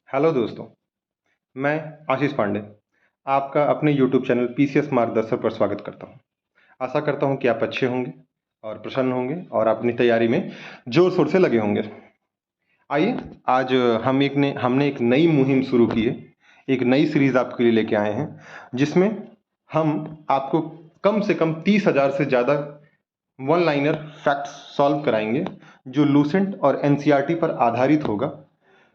Hello दोस्तों, मैं आशीष पांडे आपका अपने यूट्यूब चैनल पीसीएस मार्गदर्शक पर स्वागत करता हूं। आशा करता हूं कि आप अच्छे होंगे और प्रसन्न होंगे और अपनी तैयारी में जोर शोर से लगे होंगे। आइए, आज हमने एक नई मुहिम शुरू की है। एक नई सीरीज आपके लिए लेके आए हैं, जिसमें हम आपको कम से कम 30,000 से ज़्यादा वन लाइनर फैक्ट्स सॉल्व कराएंगे, जो लूसेंट और एनसीईआरटी पर आधारित होगा,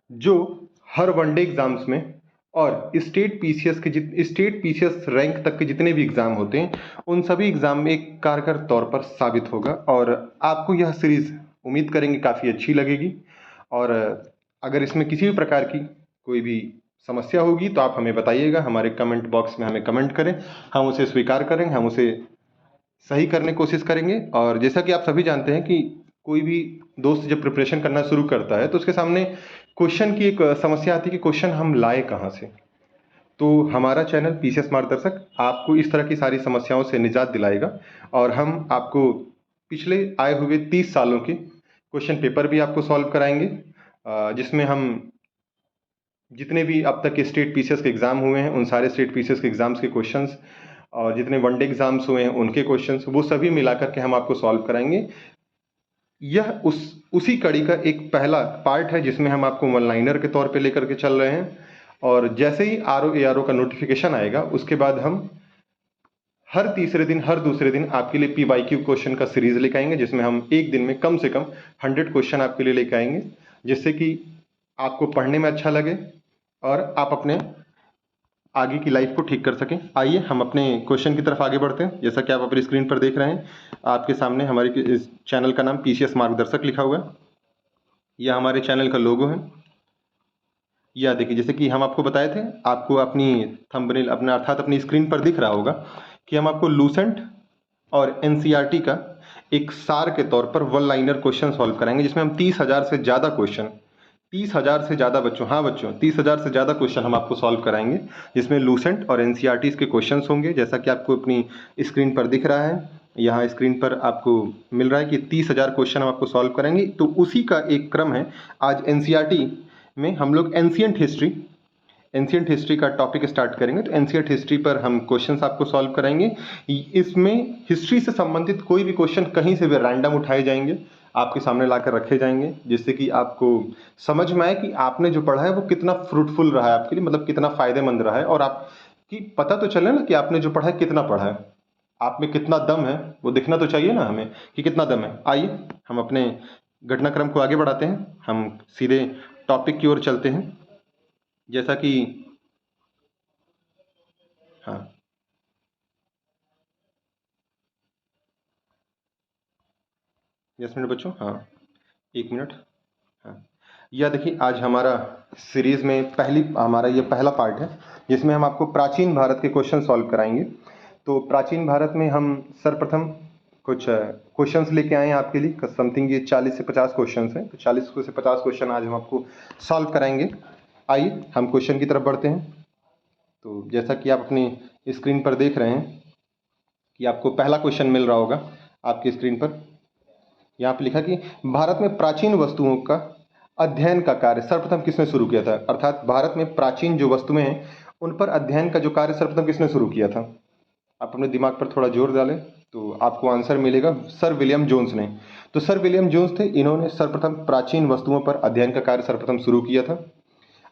जो हर वनडे एग्जाम्स में और स्टेट पीसीएस रैंक तक के जितने भी एग्जाम होते हैं, उन सभी एग्जाम में एक कारगर तौर पर साबित होगा। और आपको यह सीरीज उम्मीद करेंगे काफ़ी अच्छी लगेगी। और अगर इसमें किसी भी प्रकार की कोई भी समस्या होगी तो आप हमें बताइएगा, हमारे कमेंट बॉक्स में हमें कमेंट करें, हम उसे स्वीकार करेंगे, हम उसे सही करने की कोशिश करेंगे। और जैसा कि आप सभी जानते हैं कि कोई भी दोस्त जब प्रिपरेशन करना शुरू करता है तो उसके सामने क्वेश्चन की एक समस्या आती है कि क्वेश्चन हम लाए कहाँ से। तो हमारा चैनल पीसीएस मार्गदर्शक आपको इस तरह की सारी समस्याओं से निजात दिलाएगा, और हम आपको पिछले आए हुए 30 सालों के क्वेश्चन पेपर भी आपको सॉल्व कराएंगे, जिसमें हम जितने भी अब तक के स्टेट पीसीएस के एग्ज़ाम हुए हैं उन सारे स्टेट पीसीएस के एग्ज़ाम्स के क्वेश्चंस, और जितने वनडे एग्ज़ाम्स हुए हैं उनके क्वेश्चंस, वो सभी मिलाकर के हम आपको सॉल्व कराएंगे। यह उसी कड़ी का एक पहला पार्ट है, जिसमें हम आपको वन लाइनर के तौर पे लेकर के चल रहे हैं। और जैसे ही आरओ एआरओ का नोटिफिकेशन आएगा, उसके बाद हम हर तीसरे दिन हर दूसरे दिन आपके लिए पीवाईक्यू क्वेश्चन का सीरीज लेकर आएंगे, जिसमें हम एक दिन में कम से कम 100 क्वेश्चन आपके लिए लेकर आएंगे, जिससे कि आपको पढ़ने में अच्छा लगे और आप अपने आगे की लाइफ को ठीक कर सकें। आइए हम अपने क्वेश्चन की तरफ आगे बढ़ते हैं। जैसा कि आप अपनी स्क्रीन पर देख रहे हैं, आपके सामने हमारे इस चैनल का नाम पीसीएस मार्गदर्शक लिखा हुआ है। यह हमारे चैनल का लोगो है। यह देखिए, जैसे कि हम आपको बताए थे, आपको अपनी थंबनेल अपना अर्थात अपनी स्क्रीन पर दिख रहा होगा कि हम आपको लूसेंट और एनसीईआरटी का एक सार के तौर पर वन लाइनर क्वेश्चन सॉल्व कराएंगे, जिसमें हम 30,000 से ज़्यादा क्वेश्चन, 30,000 से ज़्यादा बच्चों, हाँ बच्चों, 30,000 से ज़्यादा क्वेश्चन हम आपको सॉल्व कराएंगे, जिसमें लूसेंट और एनसीईआरटी के क्वेश्चंस होंगे। जैसा कि आपको अपनी स्क्रीन पर दिख रहा है, यहाँ स्क्रीन पर आपको मिल रहा है कि 30,000 क्वेश्चन हम आपको सॉल्व करेंगे। तो उसी का एक क्रम है। आज एनसीईआरटी में हम लोग एंशिएंट हिस्ट्री का टॉपिक स्टार्ट करेंगे। तो एंशिएंट हिस्ट्री पर हम क्वेश्चंस आपको सॉल्व करेंगे। इसमें हिस्ट्री से संबंधित कोई भी क्वेश्चन कहीं से भी रैंडम उठाए जाएंगे, आपके सामने लाकर रखे जाएंगे, जिससे कि आपको समझ में आए कि आपने जो पढ़ा है वो कितना फ्रूटफुल रहा है आपके लिए, मतलब कितना फायदेमंद रहा है, और आपकी पता तो चले ना कि आपने जो पढ़ा है कितना पढ़ा है, आप में कितना दम है, वो दिखना तो चाहिए ना हमें कि कितना दम है। आइए हम अपने घटनाक्रम को आगे बढ़ाते हैं, हम सीधे टॉपिक की ओर चलते हैं। जैसा कि हाँ, यस मिनट बच्चों, हाँ, एक मिनट। हाँ, यह देखिए, आज हमारा सीरीज में हमारा ये पहला पार्ट है, जिसमें हम आपको प्राचीन भारत के क्वेश्चन सॉल्व कराएंगे। तो प्राचीन भारत में हम सर्वप्रथम कुछ क्वेश्चंस लेके आए हैं आपके लिए। समथिंग ये 40 से 50 क्वेश्चंस हैं। तो 40 से 50 क्वेश्चन आज हम आपको सॉल्व कराएंगे। आइए हम क्वेश्चन की तरफ बढ़ते हैं। तो जैसा कि आप अपनी स्क्रीन पर देख रहे हैं कि आपको पहला क्वेश्चन मिल रहा होगा आपकी स्क्रीन पर। यहाँ पे लिखा कि भारत में प्राचीन वस्तुओं का अध्ययन का कार्य सर्वप्रथम किसने शुरू किया था। अर्थात भारत में प्राचीन जो वस्तुएं हैं उन पर अध्ययन का जो कार्य सर्वप्रथम किसने शुरू किया था। आप अपने दिमाग पर थोड़ा जोर डालें तो आपको आंसर मिलेगा, सर विलियम जोन्स ने। तो सर विलियम जोन्स थे, इन्होंने सर्वप्रथम प्राचीन वस्तुओं पर अध्ययन का कार्य सर्वप्रथम शुरू किया था।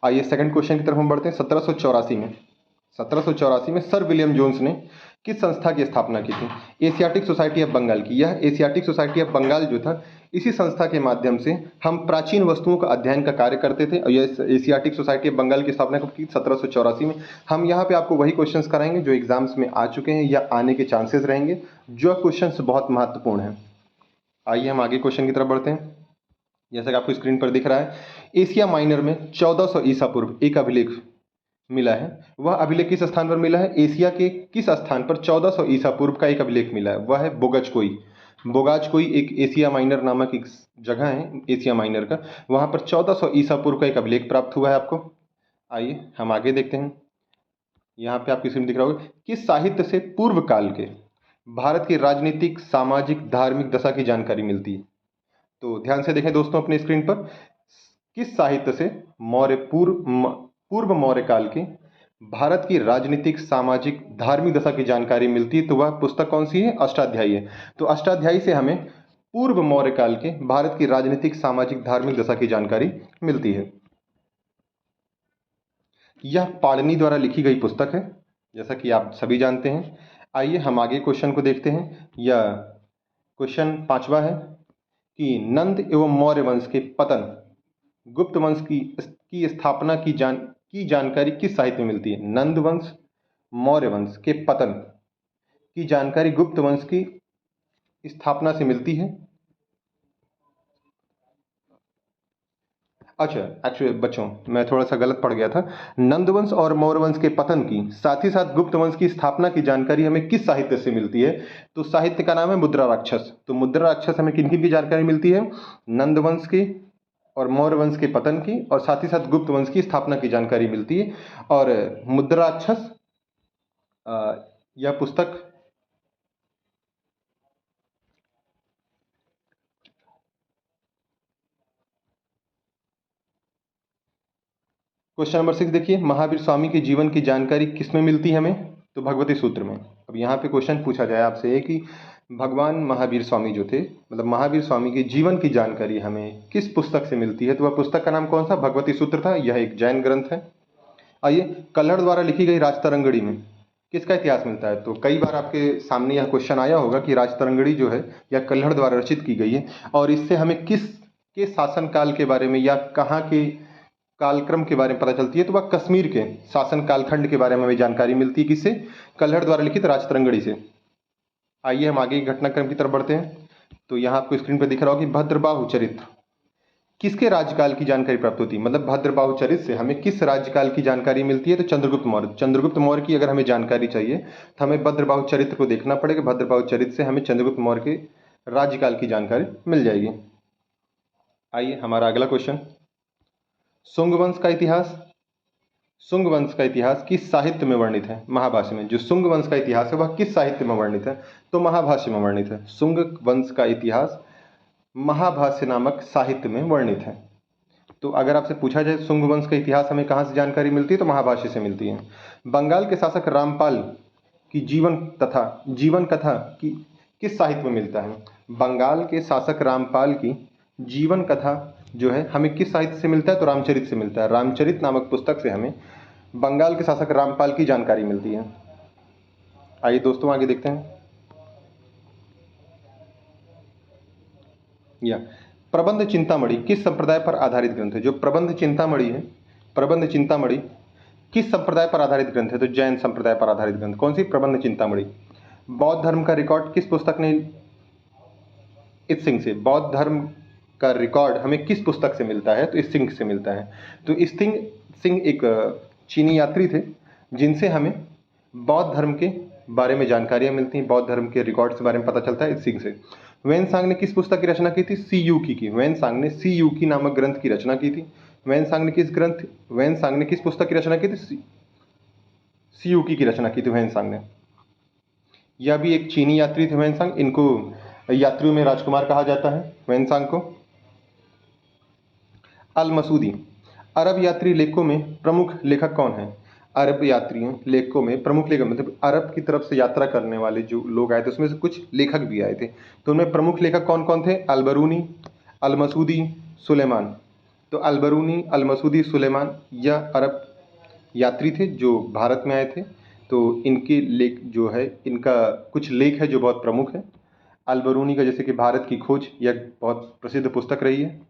आइए सेकंड क्वेश्चन की तरफ हम बढ़ते हैं। 1784 में सर विलियम जोन्स ने किस संस्था की स्थापना की थी। एशियाटिक सोसाइटी ऑफ बंगाल की। यह एशियाटिक सोसाइटी ऑफ बंगाल जो था, इसी संस्था के माध्यम से हम प्राचीन वस्तुओं का अध्ययन का कार्य करते थे। और यह एशियाटिक सोसाइटी ऑफ बंगाल की स्थापना कब की? 1784 में। हम यहाँ पे आपको वही क्वेश्चंस कराएंगे जो एग्जाम्स में आ चुके हैं या आने के चांसेस रहेंगे, जो क्वेश्चंस बहुत महत्वपूर्ण हैं। आइए हम आगे क्वेश्चन की तरफ बढ़ते हैं। जैसा कि आपको स्क्रीन पर दिख रहा है, एशिया माइनर में 1400 ईसा पूर्व एक अभिलेख मिला है। वह अभिलेख किस स्थान पर मिला है? एशिया के किस स्थान पर 1400 ईसा पूर्व का एक अभिलेख मिला है? वह है बोगजकोई। बोगाजकोई एक एशिया माइनर नामक एक जगह है एशिया माइनर का, वहां पर 1400 ईसा पूर्व का एक अभिलेख प्राप्त हुआ है आपको। आइए हम आगे देखते हैं। यहाँ पे आपकी स्क्रीन दिख रहा होगा, किस साहित्य से पूर्व काल के भारत की राजनीतिक, सामाजिक, धार्मिक दशा की जानकारी मिलती है। तो ध्यान से देखें दोस्तों अपनी स्क्रीन पर, किस साहित्य से पूर्व मौर्य काल के भारत की राजनीतिक, सामाजिक, धार्मिक दशा की जानकारी मिलती है? तो वह पुस्तक कौन सी है? अष्टाध्यायी है। तो अष्टाध्यायी से हमें पूर्व मौर्य काल के भारत की राजनीतिक, सामाजिक, धार्मिक दशा की जानकारी मिलती है। यह पाणिनि द्वारा लिखी गई पुस्तक है, जैसा कि आप सभी जानते हैं। आइए हम आगे क्वेश्चन को देखते हैं। यह क्वेश्चन 5वां है कि नंद एवं मौर्य वंश के पतन, गुप्त वंश की स्थापना की जानकारी किस साहित्य में मिलती है? नंद वंश, मौर्य वंश के पतन की जानकारी गुप्त वंश की स्थापना से मिलती है। अच्छा, एक्चुअली बच्चों मैं थोड़ा सा गलत पढ़ गया था। नंदवंश और मौर्य वंश के पतन की, साथ ही साथ गुप्त वंश की स्थापना की जानकारी हमें किस साहित्य से मिलती है? तो साहित्य का नाम है मुद्रा राक्षस। तो मुद्रा राक्षस हमें किन किन की जानकारी मिलती है? नंदवंश की और मौर्य वंश के पतन की, और साथ ही साथ गुप्त वंश की स्थापना की जानकारी मिलती है। और मुद्रा राक्षस यह पुस्तक क्वेश्चन नंबर 6 देखिए, महावीर स्वामी के जीवन की जानकारी किस में मिलती है हमें? तो भगवती सूत्र में। अब यहाँ पे क्वेश्चन पूछा जाए आपसे कि भगवान महावीर स्वामी जो थे, मतलब महावीर स्वामी के जीवन की जानकारी हमें किस पुस्तक से मिलती है? तो वह पुस्तक का नाम कौन सा? भगवती सूत्र था। यह एक जैन ग्रंथ है। आइए, कल्हड़ द्वारा लिखी गई राजतरंगड़ी में किसका इतिहास मिलता है? तो कई बार आपके सामने यह क्वेश्चन आया होगा कि राजतरंगड़ी जो है यह कल्हड़ द्वारा रचित की गई है, और इससे हमें किस के शासनकाल के बारे में या कहाँ के कालक्रम के बारे में पता चलती है? तो वह कश्मीर के शासन कालखंड के बारे में हमें जानकारी मिलती है। किससे? कल्हड़ द्वारा लिखित राजतरंगड़ी से। आइए हम आगे घटनाक्रम की तरफ बढ़ते हैं। तो यहाँ आपको स्क्रीन पर दिख रहा होगा कि भद्रबाहु चरित्र किसके राज्यकाल की जानकारी प्राप्त होती है? मतलब भद्रबाहु चरित्र से हमें किस राज्यकाल की जानकारी मिलती है? तो चंद्रगुप्त मौर्य। चंद्रगुप्त मौर्य की अगर हमें जानकारी चाहिए तो हमें भद्रबाहु चरित्र को देखना पड़ेगा। भद्रबाहु चरित्र से हमें चंद्रगुप्त मौर्य के राज्यकाल की जानकारी मिल जाएगी। आइए हमारा अगला क्वेश्चन, शुंग वंश का इतिहास। शुंग वंश का इतिहास किस साहित्य में वर्णित है? महाभाष्य में। जो शुंग वंश का इतिहास है वह किस साहित्य में वर्णित है? तो महाभाष्य में वर्णित है। शुंग वंश का इतिहास महाभाष्य नामक साहित्य में वर्णित है। तो अगर आपसे पूछा जाए शुंग वंश का इतिहास हमें कहाँ से जानकारी मिलती है? तो महाभाष्य से मिलती है। बंगाल के शासक रामपाल की जीवन कथा की किस साहित्य में मिलता है? बंगाल के शासक रामपाल की जीवन कथा जो है हमें किस साहित्य से मिलता है? तो रामचरित से मिलता है। रामचरित नामक पुस्तक से हमें बंगाल के शासक रामपाल की जानकारी मिलती है। आइए दोस्तों आगे देखते हैं। या प्रबंध चिंतामणि किस संप्रदाय पर आधारित ग्रंथ है? जो प्रबंध चिंतामणि है, प्रबंध चिंतामणि किस संप्रदाय पर आधारित ग्रंथ है? तो जैन संप्रदाय पर आधारित ग्रंथ। कौन सी? प्रबंध चिंतामणि। बौद्ध धर्म का रिकॉर्ड किस पुस्तक ने? इस सिंह से। बौद्ध धर्म का रिकॉर्ड हमें किस पुस्तक से मिलता है? तो इस सिंह से मिलता है। तो इस सिंह एक चीनी यात्री थे जिनसे हमें बौद्ध धर्म के बारे में जानकारियां मिलती हैं, बौद्ध धर्म के रिकॉर्ड्स के बारे में पता चलता है इस सिंह से। वेनसांग ने किस पुस्तक की रचना की थी? सी युकी की। वेनसांग ने सी युकी नामक ग्रंथ की रचना की थी। वेनसांग ने किस पुस्तक की रचना की थी? सी युकी की रचना की थी वेनसांग ने। यह भी एक चीनी यात्री थे वेनसांग। इनको यात्रियों में राजकुमार कहा जाता है वेनसांग को। अल मसूदी अरब यात्री लेखकों में प्रमुख लेखक कौन है? अरब यात्रियों लेखकों में प्रमुख लेखक मतलब अरब की तरफ से यात्रा करने वाले जो लोग आए थे उसमें से कुछ लेखक भी आए थे। तो उनमें प्रमुख लेखक कौन कौन थे? अलबरूनी, अल मसूदी, सुलेमान। तो अलबरूनी, अल मसूदी, सुलेमान यह अरब यात्री थे जो भारत में आए थे। तो इनके लेख जो है, इनका कुछ लेख है जो बहुत प्रमुख है। अलबरूनी का जैसे कि भारत की खोज, यह बहुत प्रसिद्ध पुस्तक रही है।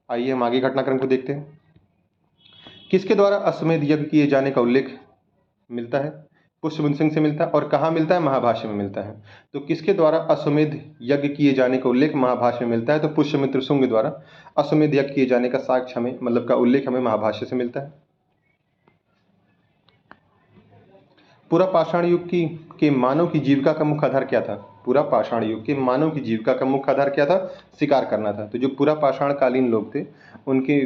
आइए हम आगे घटनाक्रम को देखते हैं। किसके द्वारा अश्वमेध यज्ञ किए जाने का उल्लेख मिलता है? पुष्यमित्र सिंह से मिलता है। और कहाँ मिलता है? महाभाष्य में मिलता है। तो किसके द्वारा अश्वमेध यज्ञ किए जाने का उल्लेख महाभाष्य में मिलता है? तो पुष्यमित्र शुंग द्वारा अश्वमेध यज्ञ किए जाने का साक्ष्य हमें, मतलब का उल्लेख हमें महाभाष्य से मिलता है। पूरा पाषाण युग के मानव की जीविका का मुख्य आधार क्या था? पूरा पाषाण युग के मानव की जीविका का मुख्य आधार क्या था? शिकार करना था। तो जो पूरा पाषाण कालीन लोग थे उनके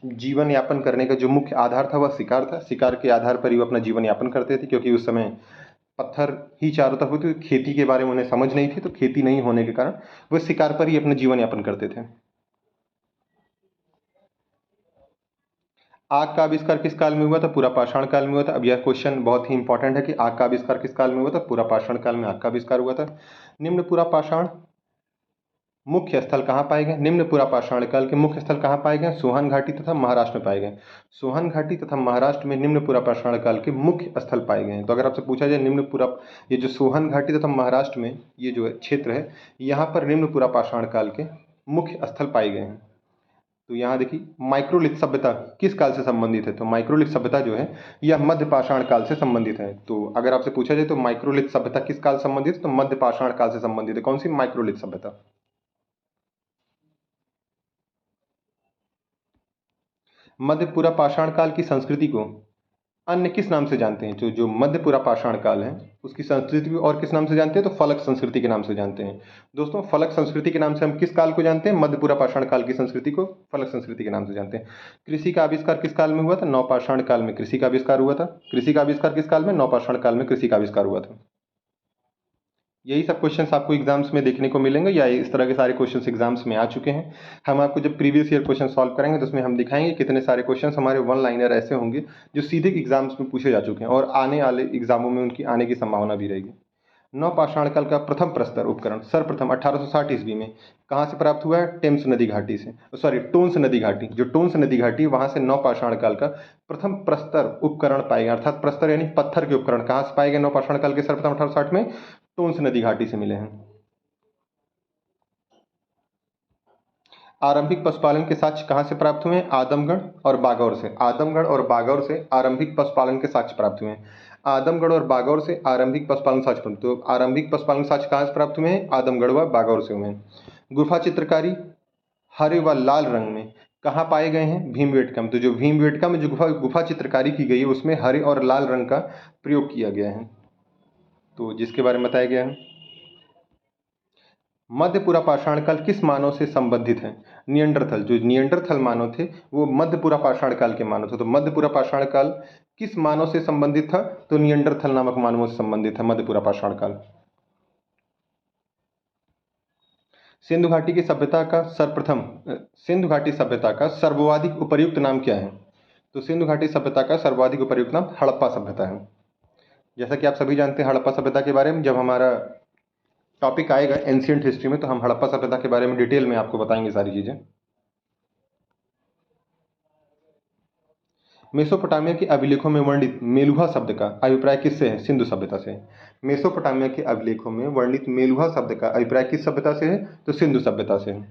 जीवन यापन करने का जो मुख्य आधार था वह शिकार था। शिकार के आधार पर ही वो अपना जीवन यापन करते थे, क्योंकि उस समय पत्थर ही चारों तरफ होते थे। खेती के बारे में उन्हें समझ नहीं थी, तो खेती नहीं होने के कारण वह शिकार पर ही अपना जीवन यापन करते थे। आग का आविष्कार किस काल में हुआ था? पूरा पाषाण काल में हुआ था। अब यह क्वेश्चन बहुत ही इंपॉर्टेंट है कि आग का आविष्कार किस काल में हुआ था? पूरा पाषाण काल में आग का आविष्कार हुआ था। निम्न पूरा पाषाण मुख्य स्थल कहाँ पाए गए? निम्न पूरा पाषाण काल के मुख्य स्थल कहाँ पाए गए? सोहन घाटी तथा महाराष्ट्र में पाए गए। सोहन घाटी तथा महाराष्ट्र में निम्न पूरा पाषाण काल के मुख्य स्थल पाए गए हैं। तो अगर आपसे पूछा जाए निम्न पूरा, ये जो सोहन घाटी तथा महाराष्ट्र में ये जो क्षेत्र है, यहाँ पर निम्न पूरा पाषाण काल के मुख्य स्थल पाए गए हैं। तो यहाँ देखिए माइक्रोलिथ सभ्यता किस काल से संबंधित है? तो माइक्रोलिथ सभ्यता जो है यह मध्य पाषाण काल से संबंधित है। तो अगर आपसे पूछा जाए तो माइक्रोलिथ सभ्यता किस काल से संबंधित है? तो मध्य पाषाण काल से संबंधित है। कौन सी? माइक्रोलिथ सभ्यता। मध्यपुरा पाषाण काल की संस्कृति को अन्य किस नाम से जानते हैं? जो जो मध्यपुरा पाषाण काल है उसकी संस्कृति को और किस नाम से जानते हैं? तो फलक संस्कृति के नाम से जानते हैं। दोस्तों, फलक संस्कृति के नाम से हम किस काल को जानते हैं? मध्यपुरा पाषाण काल की संस्कृति को फलक संस्कृति के नाम से जानते हैं। कृषि का आविष्कार किस काल में हुआ था? नवपाषाण काल में कृषि का आविष्कार हुआ था। कृषि का आविष्कार किस काल में? नवपाषाण काल में कृषि का आविष्कार हुआ था। यही सब क्वेश्चंस आपको एग्जाम्स में देखने को मिलेंगे, या इस तरह के सारे क्वेश्चंस एग्जाम्स में आ चुके हैं। हम आपको जब प्रीवियस ईयर क्वेश्चन सॉल्व करेंगे तो उसमें हम दिखाएंगे कितने सारे क्वेश्चंस हमारे वन लाइनर ऐसे होंगे जो सीधे एग्जाम्स में पूछे जा चुके हैं और आने वाले एग्जामों में उनकी आने की संभावना भी रहेगी। नवपाषाण काल का प्रथम प्रस्तर उपकरण सर्वप्रथम 1860 ईस्वी में कहाँ से प्राप्त हुआ है? टेम्स नदी घाटी से, सॉरी टोन्स नदी घाटी, जो टोन्स नदी घाटी वहां से नवपाषाण काल का प्रथम प्रस्तर उपकरण पाए गए, अर्थात प्रस्तर यानी पत्थर के उपकरण कहाँ से पाए गए? नवपाषाण काल के सर्वप्रथम 1860 में टोन्स नदी घाटी से मिले हैं। आरंभिक पशुपालन के साक्ष्य कहाँ से प्राप्त हुए हैं? आदमगढ़ और बागौर से। आदमगढ़ और बागौर से आरंभिक पशुपालन के साक्ष्य प्राप्त हुए हैं। आदमगढ़ और बागौर से आरंभिक पशुपालन साक्ष्य प्राप्त। तो आरंभिक पशुपालन साक्ष्य कहाँ से प्राप्त हुए हैं? आदमगढ़ व बागौर से हुए हैं। गुफा चित्रकारी हरे व लाल रंग में कहाँ पाए गए हैं? भीमबेटका में। तो जो भीमबेटका में जो गुफा चित्रकारी की गई है उसमें हरे और लाल रंग का प्रयोग किया गया है, तो जिसके बारे में बताया गया है। मध्यपुरा पाषाण काल किस मानव से संबंधित है? नियंडरथल। जो नियंडरथल मानव थे वो मध्यपुरा पाषाण काल के मानव थे। तो मध्यपुरा पाषाण काल किस मानव से संबंधित था? तो नियंडरथल नामक मानवों से संबंधित है मध्यपुरा पाषाण काल। सिंधु घाटी की सभ्यता का सर्वप्रथम सिंधु घाटी सभ्यता का सर्वाधिक उपयुक्त नाम क्या है? तो सिंधु घाटी सभ्यता का सर्वाधिक उपयुक्त नाम हड़प्पा सभ्यता है। जैसा कि आप सभी जानते हैं हड़प्पा सभ्यता के बारे में, जब हमारा टॉपिक आएगा एंशियंट हिस्ट्री में तो हम हड़प्पा सभ्यता के बारे में डिटेल में आपको बताएंगे सारी चीजें। मेसोपोटामिया के अभिलेखों में वर्णित मेलुहा शब्द का अभिप्राय किससे है? सिंधु सभ्यता से। मेसोपोटामिया के अभिलेखों में वर्णित मेलुहा शब्द का अभिप्राय किस सभ्यता से है? तो सिंधु सभ्यता से है।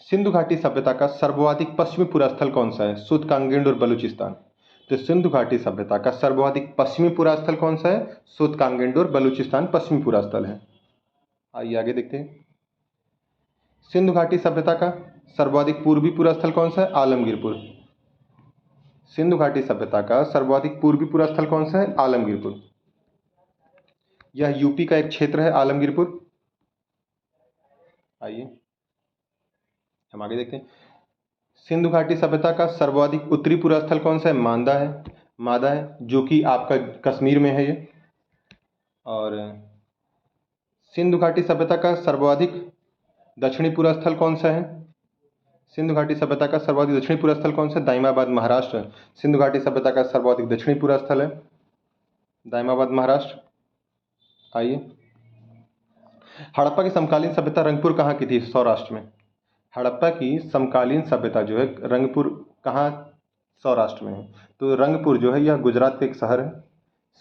सिंधु घाटी सभ्यता का सर्वाधिक पश्चिमी पूरा स्थल कौन सा है? सुद कांगेंड और बलूचिस्तान। तो सिंधु घाटी सभ्यता का सर्वाधिक पश्चिमी पूरा स्थल कौन सा है? सुद कांगेंड और बलूचिस्तान पश्चिमी पूरा स्थल है। आइए आगे देखते हैं। सिंधु घाटी सभ्यता का सर्वाधिक पूर्वी पूरा स्थल कौन सा है? आलमगीरपुर। सिंधु घाटी सभ्यता का सर्वाधिक पूर्वी पूरा स्थल कौन सा है? आलमगीरपुर। यह यूपी का एक क्षेत्र है आलमगीरपुर। आइए हम आगे देखते हैं। सिंधु घाटी सभ्यता का सर्वाधिक उत्तरी पूरा स्थल कौन सा है? मांदा है। मादा है जो कि आपका कश्मीर में है ये। और सिंधु घाटी सभ्यता का सर्वाधिक दक्षिणी पूरा स्थल कौन सा है? सिंधु घाटी सभ्यता का सर्वाधिक दक्षिणी पूरा स्थल कौन सा है? दाइमाबाद महाराष्ट्र। सिंधु घाटी सभ्यता का सर्वाधिक दक्षिणी पूरा स्थल है दाइमाबाद महाराष्ट्र। आइए, हड़प्पा की समकालीन सभ्यता रंगपुर कहाँ की थी? सौराष्ट्र में। हड़प्पा की समकालीन सभ्यता जो है रंगपुर कहाँ? सौराष्ट्र में है। तो रंगपुर जो है यह गुजरात का एक शहर है।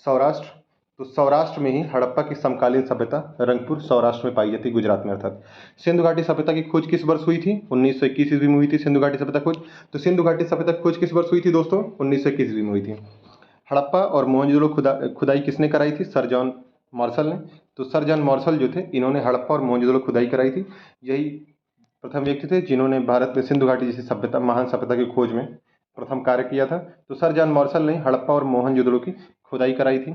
सौराष्ट्र, तो सौराष्ट्र में ही हड़प्पा की समकालीन सभ्यता रंगपुर सौराष्ट्र में पाई जाती है, गुजरात में अर्थात। सिंधु घाटी सभ्यता की खोज किस वर्ष हुई थी? 1921 ईस्वी में हुई थी सिंधु घाटी सभ्यता खोज। तो सिंधु घाटी सभ्यता खोज किस वर्ष हुई थी दोस्तों? 1921 ईस्वी में हुई थी। हड़प्पा और मोहनजोदड़ो खुदाई किसने कराई थी? सर जॉन मार्शल ने। तो सर जॉन मार्शल जो थे इन्होंने हड़प्पा और मोहनजोदड़ो खुदाई कराई थी। यही प्रथम व्यक्ति थे जिन्होंने भारत में सिंधु घाटी जैसी सभ्यता, महान सभ्यता की खोज में प्रथम कार्य किया था। तो सर जॉन मार्शल ने हड़प्पा और मोहनजोदड़ो की खुदाई कराई थी।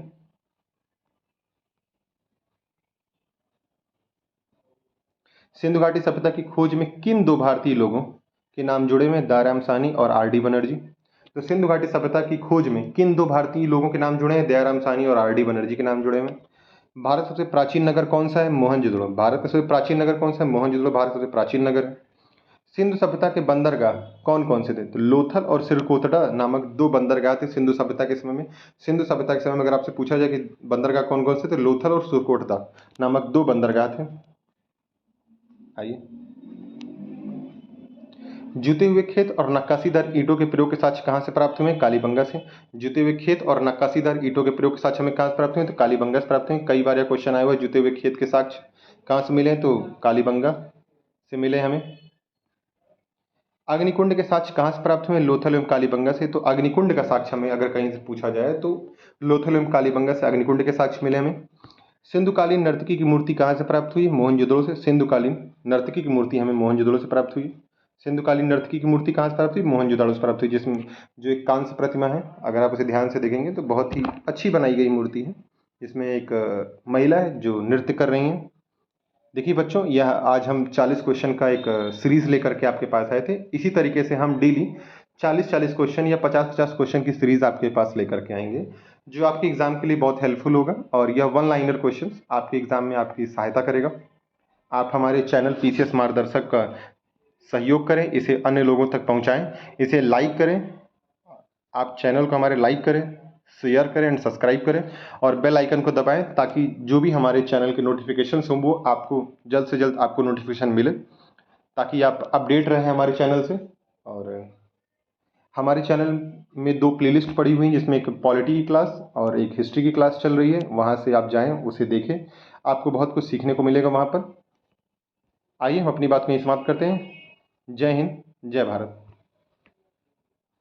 सिंधु घाटी सभ्यता की खोज में किन दो भारतीय लोगों के नाम जुड़े हुए हैं? दयाराम साहनी और आर डी बनर्जी। तो सिंधु घाटी सभ्यता की खोज में किन दो भारतीय लोगों के नाम जुड़े हैं? दयाराम साहनी और आर डी बनर्जी के नाम जुड़े हुए हैं। भारत सबसे प्राचीन नगर कौन सा है? मोहनजोदड़ो। भारत का सबसे प्राचीन नगर कौन सा है? मोहनजोदड़ो भारत सबसे प्राचीन नगर है। सिंधु सभ्यता के बंदरगाह कौन कौन से थे? तो लोथल और सिरकोतड़ा नामक दो बंदरगाह थे सिंधु सभ्यता के समय में। सिंधु सभ्यता के समय में अगर आपसे पूछा जाए कि बंदरगाह कौन कौन से थे, तो लोथल और सिरकोतड़ा नामक दो बंदरगाह थे। आइए, जुते हुए खेत और नक्काशीदार ईंटों के प्रयोग के साक्ष्य कहाँ से प्राप्त हुए? कालीबंगा से। जुते हुए खेत और नक्काशीदार ईंटों के प्रयोग के साक्ष्य हमें कहाँ से प्राप्त हुए? तो कालीबंगा से प्राप्त हुए। कई बार यह क्वेश्चन आया हुआ है, जुते हुए खेत के साक्ष्य कहाँ से मिले? तो कालीबंगा से मिले हमें। अग्निकुंड के साक्ष्य कहाँ से प्राप्त हुए? लोथल एवं कालीबंगा से। तो अग्निकुंड का साक्ष्य हमें अगर कहीं से पूछा जाए तो लोथल एवं कालीबंगा से अग्निकुंड के साक्ष्य मिले हमें। सिंधुकालीन नर्तकी की मूर्ति कहाँ से प्राप्त हुई? मोहनजोदड़ो से। सिंधुकालीन नर्तकी की मूर्ति हमें मोहनजोदड़ो से प्राप्त हुई। सिंधुकालीन नर्तकी की मूर्ति कहाँ से प्राप्त हुई? मोहनजोदड़ो से प्राप्त हुई, जिसमें जो एक कांस्य प्रतिमा है, अगर आप उसे ध्यान से देखेंगे तो बहुत ही अच्छी बनाई गई मूर्ति है, जिसमें एक महिला है जो नृत्य कर रही है। देखिए बच्चों, यह आज हम 40 क्वेश्चन का एक सीरीज लेकर के आपके पास आए थे। इसी तरीके से हम डेली 40-40 क्वेश्चन या 50-50 क्वेश्चन की सीरीज आपके पास लेकर के आएंगे, जो आपके एग्जाम के लिए बहुत हेल्पफुल होगा, और यह वन लाइनर क्वेश्चन आपके एग्जाम में आपकी सहायता करेगा। आप हमारे चैनल पीसीएस मार्गदर्शक का सहयोग करें, इसे अन्य लोगों तक पहुंचाएं, इसे लाइक करें। आप चैनल को हमारे लाइक करें, शेयर करें एंड सब्सक्राइब करें, और बेल आइकन को दबाएं, ताकि जो भी हमारे चैनल के नोटिफिकेशन हों वो आपको जल्द से जल्द आपको नोटिफिकेशन मिले, ताकि आप अपडेट रहें हमारे चैनल से। और हमारे चैनल में दो प्लेलिस्ट पड़ी हुई हैं, जिसमें एक पॉलिटी की क्लास और एक हिस्ट्री की क्लास चल रही है। वहाँ से आप जाएं, उसे देखें, आपको बहुत कुछ सीखने को मिलेगा वहाँ पर। आइए हम अपनी बात को यहीं समाप्त करते हैं। जय हिंद, जय भारत।